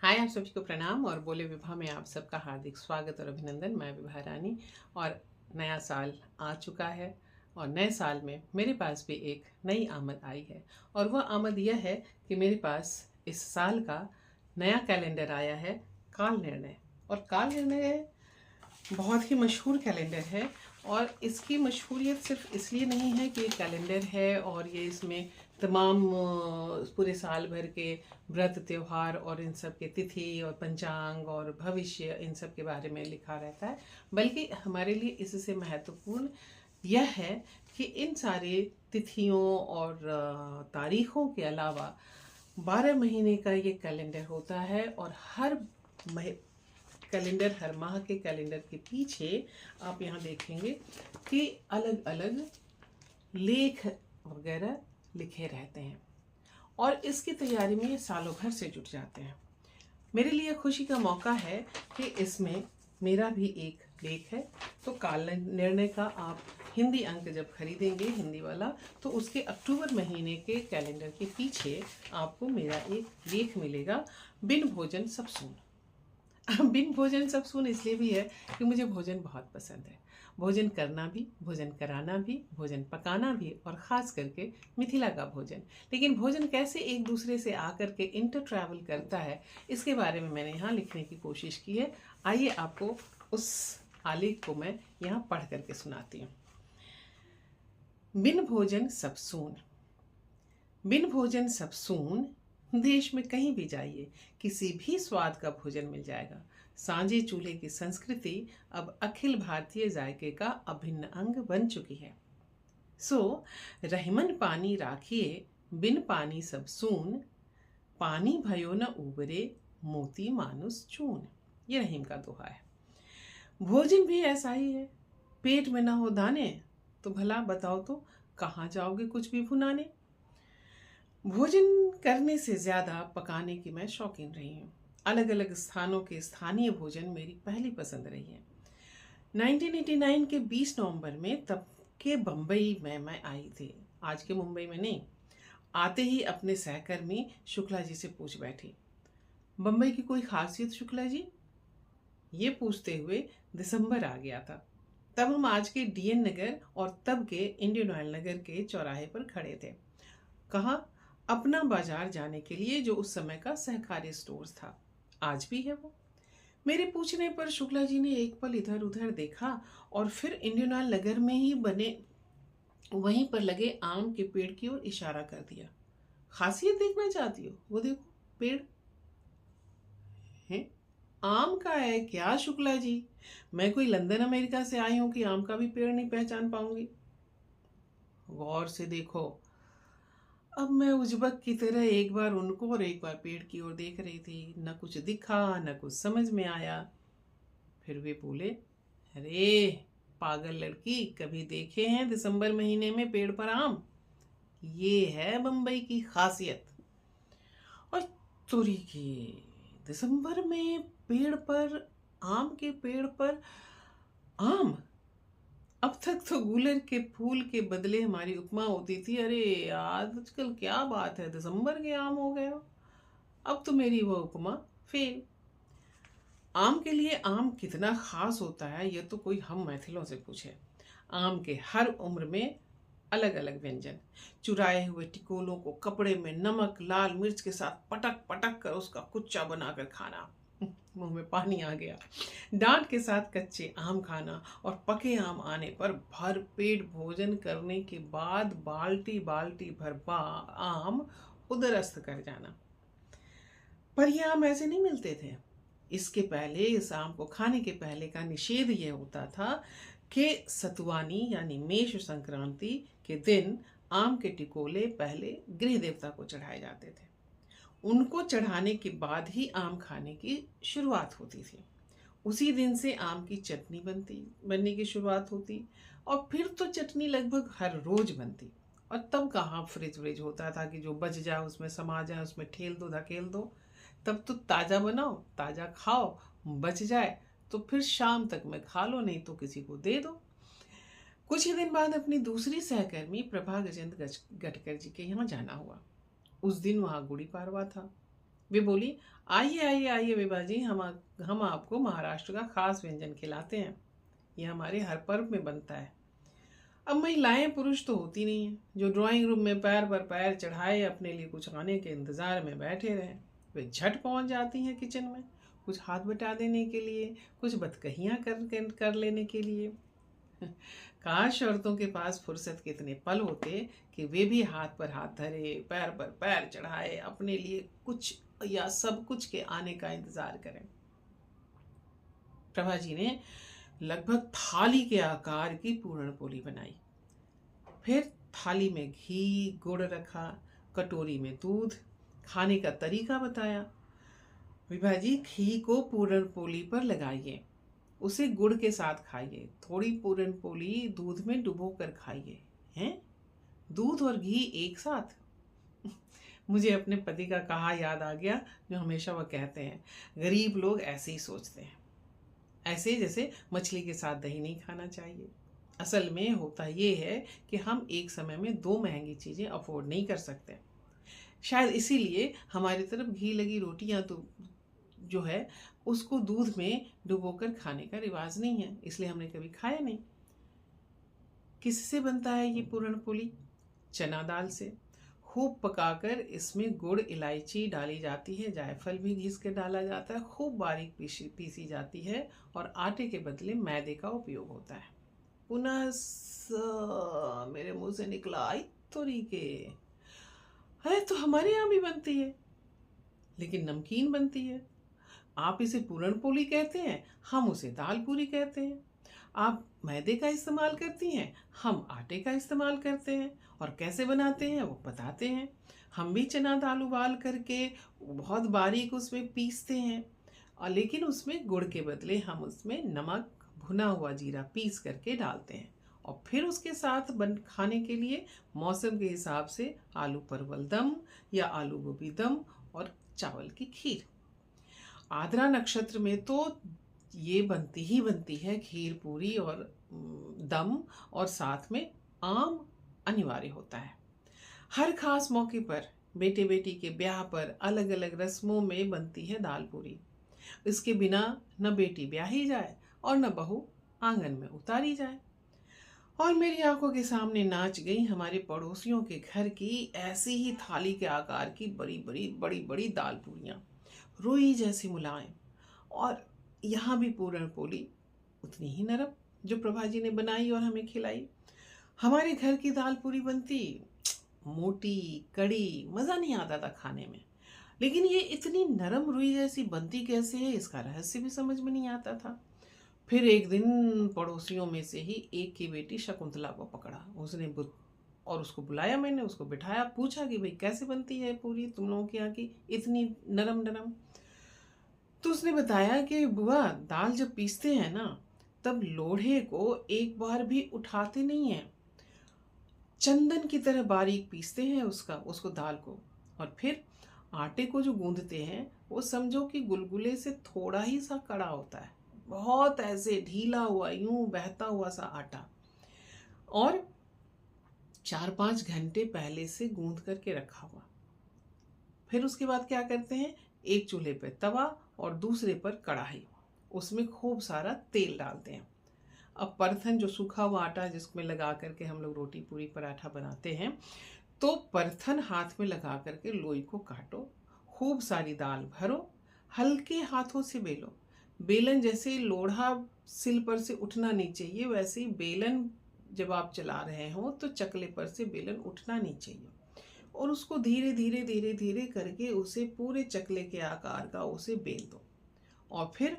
हाय, आप सभी को प्रणाम और बोले विभा में आप सबका हार्दिक स्वागत और अभिनंदन। मैं विभा रानी और नया साल आ चुका है और नए साल में मेरे पास भी एक नई आमद आई है और वह आमद यह है कि मेरे पास इस साल का नया कैलेंडर आया है, काल निर्णय। और काल निर्णय बहुत ही मशहूर कैलेंडर है और इसकी मशहूरियत सिर्फ इसलिए नहीं है कि ये कैलेंडर है और ये इसमें तमाम पूरे साल भर के व्रत त्योहार और इन सब के तिथि और पंचांग और भविष्य इन सब के बारे में लिखा रहता है, बल्कि हमारे लिए इससे महत्वपूर्ण यह है कि इन सारे तिथियों और तारीखों के अलावा 12 महीने का ये कैलेंडर होता है और हर कैलेंडर, हर माह के कैलेंडर के पीछे आप यहाँ देखेंगे कि अलग अलग लेख वगैरह लिखे रहते हैं और इसकी तैयारी में ये सालों भर से जुट जाते हैं। मेरे लिए खुशी का मौका है कि इसमें मेरा भी एक लेख है। तो काल निर्णय का आप हिंदी अंक जब खरीदेंगे, हिंदी वाला, तो उसके अक्टूबर महीने के कैलेंडर के पीछे आपको मेरा एक लेख मिलेगा, बिन भोजन सब सून। बिन भोजन सब सुन इसलिए भी है कि मुझे भोजन बहुत पसंद है। भोजन करना भी, भोजन कराना भी, भोजन पकाना भी और ख़ास करके मिथिला का भोजन। लेकिन भोजन कैसे एक दूसरे से आकर के इंटर ट्रैवल करता है, इसके बारे में मैंने यहाँ लिखने की कोशिश की है। आइए आपको उस आलेख को मैं यहाँ पढ़ करके सुनाती हूँ। बिन भोजन सब सून। बिन भोजन सब सून, देश में कहीं भी जाइए किसी भी स्वाद का भोजन मिल जाएगा। सांझे चूल्हे की संस्कृति अब अखिल भारतीय जायके का अभिन्न अंग बन चुकी है। सो रहीमन पानी राखिए, बिन पानी सब सून, पानी भयो न उबरे, मोती मानुस चून। ये रहीम का दोहा है। भोजन भी ऐसा ही है। पेट में ना हो दाने तो भला बताओ तो कहाँ जाओगे कुछ भी भुनाने। भोजन करने से ज़्यादा पकाने की मैं शौकीन रही हूँ। अलग अलग स्थानों के स्थानीय भोजन मेरी पहली पसंद रही है। 1989 के 20 नवंबर में तब के बम्बई में मैं आई थी, आज के मुंबई में नहीं। आते ही अपने सहकर्मी शुक्ला जी से पूछ बैठी, बम्बई की कोई खासियत शुक्ला जी? ये पूछते हुए दिसंबर आ गया था। तब हम आज के डीएन नगर और तब के इंडियन ऑयल नगर के चौराहे पर खड़े थे। कहा, अपना बाजार जाने के लिए, जो उस समय का सहकारी स्टोर था। आज भी है वो। मेरे पूछने पर शुक्ला जी ने एक पल इधर उधर देखा और फिर इंडियन ऑयल नगर में ही बने वहीं पर लगे आम के पेड़ की ओर इशारा कर दिया। खासियत देखना चाहती हो? वो देखो, पेड़ है, आम का है क्या शुक्ला जी? मैं कोई लंदन अमेरिका से आई हूं कि आम का भी पेड़ नहीं पहचान पाऊंगी? गौर से देखो। अब मैं उजबक की तरह एक बार उनको और एक बार पेड़ की ओर देख रही थी। न कुछ दिखा, न कुछ समझ में आया। फिर वे बोले, अरे पागल लड़की, कभी देखे हैं दिसंबर महीने में पेड़ पर आम? ये है बम्बई की खासियत। और तुरी की, दिसंबर में पेड़ पर, आम के पेड़ पर आम? अब तक तो गूलर के फूल के बदले हमारी उपमा होती थी। अरे आजकल क्या बात है, दिसंबर के आम हो गए हो। अब तो मेरी वो उपमा फेल। आम के लिए आम कितना खास होता है, यह तो कोई हम मैथिलों से पूछे। आम के हर उम्र में अलग अलग व्यंजन। चुराए हुए टिकोलों को कपड़े में नमक लाल मिर्च के साथ पटक पटक कर उसका कुच्चा बनाकर खाना। मुंह में पानी आ गया। डांट के साथ कच्चे आम खाना और पके आम आने पर भर पेट भोजन करने के बाद बाल्टी बाल्टी भर आम उदरस्त कर जाना। पर ये आम ऐसे नहीं मिलते थे। इसके पहले, इस आम को खाने के पहले का निषेध यह होता था कि सतुवानी यानी मेष संक्रांति के दिन आम के टिकोले पहले गृह देवता को चढ़ाए जाते थे। उनको चढ़ाने के बाद ही आम खाने की शुरुआत होती थी। उसी दिन से आम की चटनी बनने की शुरुआत होती और फिर तो चटनी लगभग हर रोज बनती। और तब कहाँ फ्रिज व्रिज होता था कि जो बच जाए उसमें समा जाए, उसमें ठेल दो धकेल दो। तब तो ताज़ा बनाओ, ताज़ा खाओ, बच जाए तो फिर शाम तक में खा लो, नहीं तो किसी को दे दो। कुछ ही दिन बाद अपनी दूसरी सहकर्मी प्रभा गजेंद्र गटकर जी के यहाँ जाना हुआ। उस दिन वहाँ गुड़ी पाड़वा था। वे बोली, आइए आइए आइए विभा जी, हम आपको महाराष्ट्र का खास व्यंजन खिलाते हैं, ये हमारे हर पर्व में बनता है। अब महिलाएं पुरुष तो होती नहीं है जो ड्राइंग रूम में पैर पर पैर चढ़ाए अपने लिए कुछ खाने के इंतजार में बैठे रहें। वे झट पहुंच जाती हैं किचन में, कुछ हाथ बटा देने के लिए, कुछ बतकहियां कर लेने के लिए। काश औरतों के पास फुर्सत के इतने पल होते कि वे भी हाथ पर हाथ धरे, पैर पर पैर चढ़ाए अपने लिए कुछ या सब कुछ के आने का इंतजार करें। प्रभा जी ने लगभग थाली के आकार की पूरण पोली बनाई, फिर थाली में घी गुड़ रखा, कटोरी में दूध, खाने का तरीका बताया। विभा जी, घी को पूरण पोली पर लगाइए, उसे गुड़ के साथ खाइए, थोड़ी पूरण पोली दूध में डुबो कर खाइए। हैं, दूध और घी एक साथ? मुझे अपने पति का कहा याद आ गया, जो हमेशा वह कहते हैं, गरीब लोग ऐसे ही सोचते हैं, ऐसे जैसे मछली के साथ दही नहीं खाना चाहिए। असल में होता ये है कि हम एक समय में दो महंगी चीज़ें अफोर्ड नहीं कर सकते। शायद इसीलिए हमारी तरफ घी लगी रोटियां तो जो है उसको दूध में डुबोकर खाने का रिवाज नहीं है, इसलिए हमने कभी खाया नहीं। किससे बनता है ये पूरण पोली? चना दाल से। खूब पकाकर इसमें गुड़ इलायची डाली जाती है, जायफल भी घिस के डाला जाता है, खूब बारीक पीसी जाती है और आटे के बदले मैदे का उपयोग होता है। पुनः मेरे मुंह से निकला, आई तोरीके, है तो हमारे यहाँ भी बनती है, लेकिन नमकीन बनती है। आप इसे पूरण पोली कहते हैं, हम उसे दाल पूरी कहते हैं। आप मैदे का इस्तेमाल करती हैं, हम आटे का इस्तेमाल करते हैं, और कैसे बनाते हैं वो बताते हैं। हम भी चना दाल उबाल करके बहुत बारीक उसमें पीसते हैं, और लेकिन उसमें गुड़ के बदले हम उसमें नमक, भुना हुआ जीरा पीस करके डालते हैं, और फिर उसके साथ खाने के लिए मौसम के हिसाब से आलू परवल दम या आलू गोभी दम और चावल की खीर। आद्रा नक्षत्र में तो ये बनती ही बनती है, खीर पूरी और दम, और साथ में आम अनिवार्य होता है। हर खास मौके पर, बेटे बेटी के ब्याह पर, अलग अलग रस्मों में बनती है दाल पूरी। इसके बिना न बेटी ब्याही जाए और न बहू आंगन में उतारी जाए। और मेरी आंखों के सामने नाच गई हमारे पड़ोसियों के घर की ऐसी ही थाली के आकार की बड़ी बड़ी दाल पूरियां, रुई जैसी मुलायम, और यहाँ भी पूरण पोली उतनी ही नरम जो प्रभा जी ने बनाई और हमें खिलाई। हमारे घर की दाल पूरी बनती मोटी कड़ी, मज़ा नहीं आता था खाने में, लेकिन ये इतनी नरम रुई जैसी बनती कैसे है, इसका रहस्य भी समझ में नहीं आता था। फिर एक दिन पड़ोसियों में से ही एक की बेटी शकुंतला को पकड़ा, और उसको बुलाया, मैंने उसको बिठाया, पूछा कि भाई कैसे बनती है पूरी तुम लोगों के यहाँ की इतनी नरम नरम। तो उसने बताया कि बुआ, दाल जब पीसते हैं ना, तब लोढ़े को एक बार भी उठाते नहीं है, चंदन की तरह बारीक पीसते हैं उसको दाल को, और फिर आटे को जो गूंदते हैं वो समझो कि गुलगुले से थोड़ा ही सा कड़ा होता है, बहुत ऐसे ढीला हुआ, यूं बहता हुआ सा आटा, और 4-5 घंटे पहले से गूंद करके रखा हुआ। फिर उसके बाद क्या करते हैं, एक चूल्हे पे तवा और दूसरे पर कढ़ाई, उसमें खूब सारा तेल डालते हैं। अब परथन, जो सूखा हुआ आटा जिसमें लगा करके हम लोग रोटी पूरी पराठा बनाते हैं, तो परथन हाथ में लगा करके लोई को काटो, खूब सारी दाल भरो, हल्के हाथों से बेलो। बेलन जैसे लोढ़ा सिल पर से उठना नहीं चाहिए, वैसे ही बेलन जब आप चला रहे हो तो चकले पर से बेलन उठना नहीं चाहिए, और उसको धीरे धीरे धीरे धीरे करके उसे पूरे चकले के आकार का उसे बेल दो, और फिर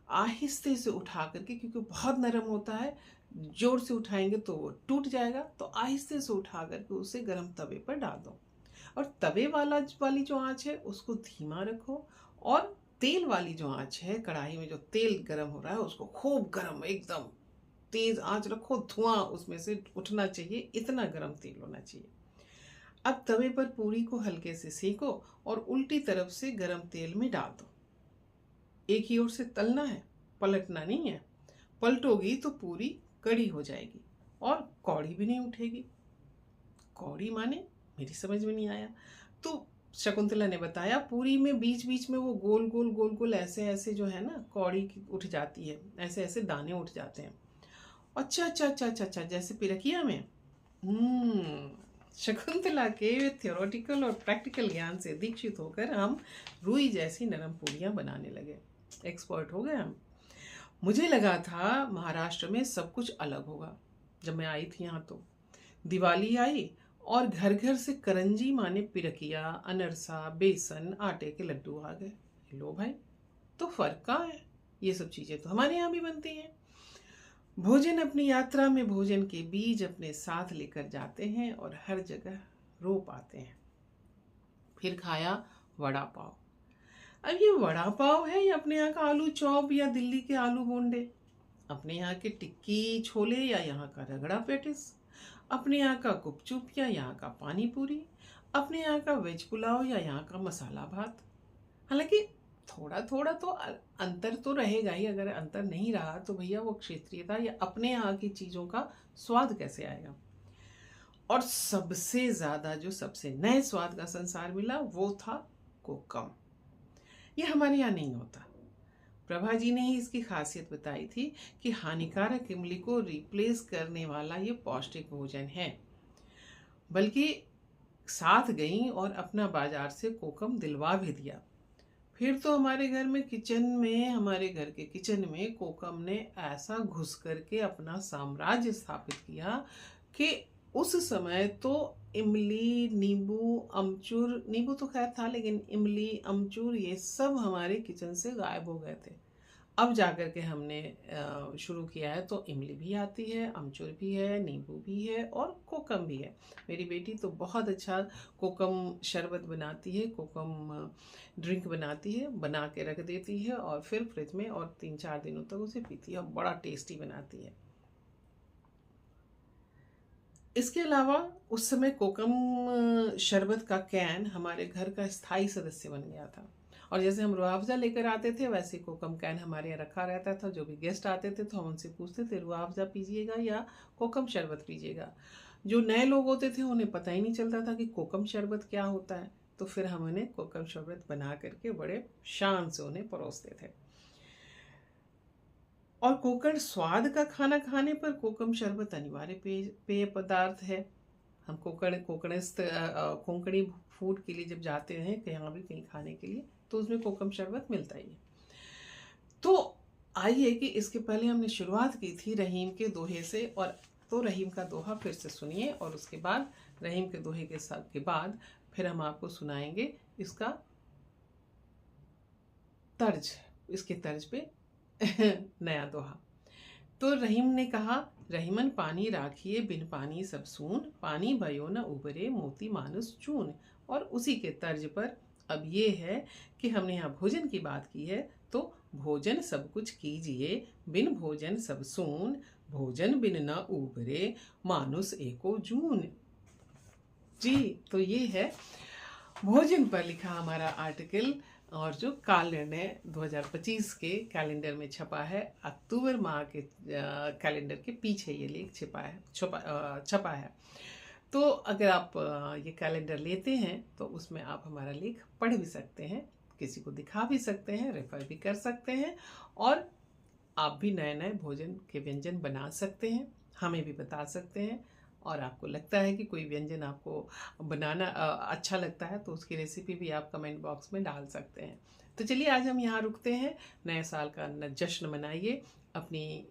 आहिस्ते से उठा करके, क्योंकि बहुत नरम होता है, जोर से उठाएंगे तो वो टूट जाएगा, तो आहिस्ते से उठा करके उसे गर्म तवे पर डाल दो, और तवे वाली जो आंच है उसको धीमा रखो, और तेल वाली जो आंच है, कढ़ाई में जो तेल गर्म हो रहा है उसको खूब गर्म, एकदम तेज आंच रखो, धुआं उसमें से उठना चाहिए, इतना गर्म तेल होना चाहिए। अब तवे पर पूरी को हल्के से सेको और उल्टी तरफ से गर्म तेल में डाल दो। एक ही ओर से तलना है, पलटना नहीं है, पलटोगी तो पूरी कड़ी हो जाएगी और कौड़ी भी नहीं उठेगी। कौड़ी माने, मेरी समझ में नहीं आया। तो शकुंतला ने बताया, पूरी में बीच बीच में वो गोल गोल गोल गोल ऐसे ऐसे जो है ना कौड़ी उठ जाती है, ऐसे ऐसे दाने उठ जाते हैं। अच्छा अच्छा अच्छा अच्छा अच्छा, जैसे पिरकिया में। शकुंतला के थियोरेटिकल और प्रैक्टिकल ज्ञान से दीक्षित होकर हम रुई जैसी नरम पूरियां बनाने लगे। एक्सपर्ट हो गए हम। मुझे लगा था महाराष्ट्र में सब कुछ अलग होगा। जब मैं आई थी यहाँ तो दिवाली आई और घर घर से करंजी माने पिरकिया, अनरसा, बेसन, आटे के लड्डू आ गए। लो भाई, तो फर्क कहाँ है? ये सब चीजें तो हमारे यहाँ भी बनती हैं। भोजन अपनी यात्रा में भोजन के बीज अपने साथ लेकर जाते हैं और हर जगह रोप आते हैं। फिर खाया वड़ा पाव। अब ये वड़ा पाव है या अपने यहाँ का आलू चॉप या दिल्ली के आलू बोंडे, अपने यहाँ के टिक्की छोले या यहाँ का रगड़ा पेटिस, अपने यहाँ का गुपचुप या यहाँ का पानी पूरी, अपने यहाँ का वेज पुलाव या यहाँ का मसाला भात। हालांकि थोड़ा थोड़ा तो अंतर तो रहेगा ही। अगर अंतर नहीं रहा तो भैया वो क्षेत्रीयता या अपने यहाँ की चीज़ों का स्वाद कैसे आएगा? और सबसे ज़्यादा जो सबसे नए स्वाद का संसार मिला वो था कोकम। ये हमारे यहाँ नहीं होता। प्रभा जी ने ही इसकी खासियत बताई थी कि हानिकारक इमली को रिप्लेस करने वाला ये पौष्टिक भोजन है। बल्कि साथ गई और अपना बाजार से कोकम दिलवा भी दिया। फिर तो हमारे घर में हमारे घर के किचन में कोकम ने ऐसा घुस करके अपना साम्राज्य स्थापित किया कि उस समय तो इमली, नींबू, अमचूर, नींबू तो खैर था लेकिन इमली, अमचूर ये सब हमारे किचन से गायब हो गए थे। अब जाकर के हमने शुरू किया है तो इमली भी आती है, अमचूर भी है, नींबू भी है और कोकम भी है। मेरी बेटी तो बहुत अच्छा कोकम शरबत बनाती है, कोकम ड्रिंक बनाती है, बना के रख देती है और फिर फ्रिज में और 3-4 दिनों तक उसे पीती है और बड़ा टेस्टी बनाती है। इसके अलावा उस समय कोकम शरबत का कैन हमारे घर का स्थायी सदस्य बन गया था। और जैसे हम रूह अफ़ज़ा लेकर आते थे वैसे कोकम कैन हमारे यहाँ रखा रहता था। जो भी गेस्ट आते थे तो हम उनसे पूछते थे रूह अफ़ज़ा पीजिएगा या कोकम शरबत पीजिएगा। जो नए लोग होते थे उन्हें पता ही नहीं चलता था कि कोकम शरबत क्या होता है, तो फिर हम उन्हें कोकम शरबत बना करके बड़े शान से उन्हें परोसते थे। और कोकण स्वाद का खाना खाने पर कोकम शरबत अनिवार्य पेय पदार्थ है। हम कोंकणी फूड के लिए जब जाते हैं कहीं भी कहीं खाने के लिए तो उसमें कोकम शरबत मिलता ही है। तो आइए कि इसके पहले हमने शुरुआत की थी रहीम के दोहे से, और तो रहीम का दोहा फिर से सुनिए और उसके बाद रहीम के दोहे के बाद फिर हम आपको सुनाएंगे इसका तर्ज, इसके तर्ज पे नया दोहा। तो रहीम ने कहा, रहीमन पानी राखिए बिन पानी सब सून, पानी भयो न उबरे मोती मानुस चून। और उसी के तर्ज पर अब ये है कि हमने यहाँ भोजन की बात की है तो भोजन सब कुछ कीजिए, बिन भोजन सब सून, भोजन बिन न उबरे मानुस एको जून। जी, तो ये है भोजन पर लिखा हमारा आर्टिकल, और जो काल निर्णय 2025 के कैलेंडर में छपा है। अक्टूबर माह के कैलेंडर के पीछे ये लेख छपा है। तो अगर आप ये कैलेंडर लेते हैं तो उसमें आप हमारा लेख पढ़ भी सकते हैं, किसी को दिखा भी सकते हैं, रेफर भी कर सकते हैं, और आप भी नए नए भोजन के व्यंजन बना सकते हैं, हमें भी बता सकते हैं। और आपको लगता है कि कोई व्यंजन आपको बनाना अच्छा लगता है तो उसकी रेसिपी भी आप कमेंट बॉक्स में डाल सकते हैं। तो चलिए आज हम यहाँ रुकते हैं। नए साल का जश्न मनाइए, अपनी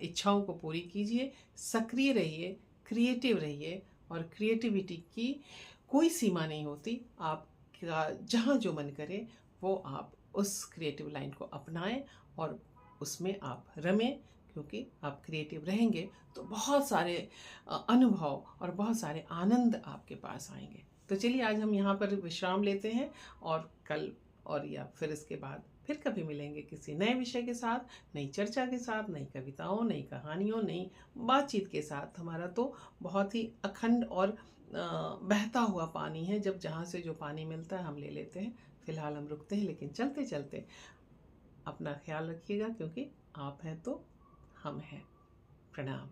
इच्छाओं को पूरी कीजिए, सक्रिय रहिए, क्रिएटिव रहिए, और क्रिएटिविटी की कोई सीमा नहीं होती। आपका जहाँ जो मन करे वो आप उस क्रिएटिव लाइन को अपनाएं और उसमें आप रमें, क्योंकि आप क्रिएटिव रहेंगे तो बहुत सारे अनुभव और बहुत सारे आनंद आपके पास आएंगे। तो चलिए आज हम यहाँ पर विश्राम लेते हैं और कल और या फिर इसके बाद फिर कभी मिलेंगे किसी नए विषय के साथ, नई चर्चा के साथ, नई कविताओं, नई कहानियों, नई बातचीत के साथ। हमारा तो बहुत ही अखंड और बहता हुआ पानी है, जब जहाँ से जो पानी मिलता है हम ले लेते हैं। फिलहाल हम रुकते हैं, लेकिन चलते चलते अपना ख्याल रखिएगा, क्योंकि आप हैं तो हम हैं। प्रणाम।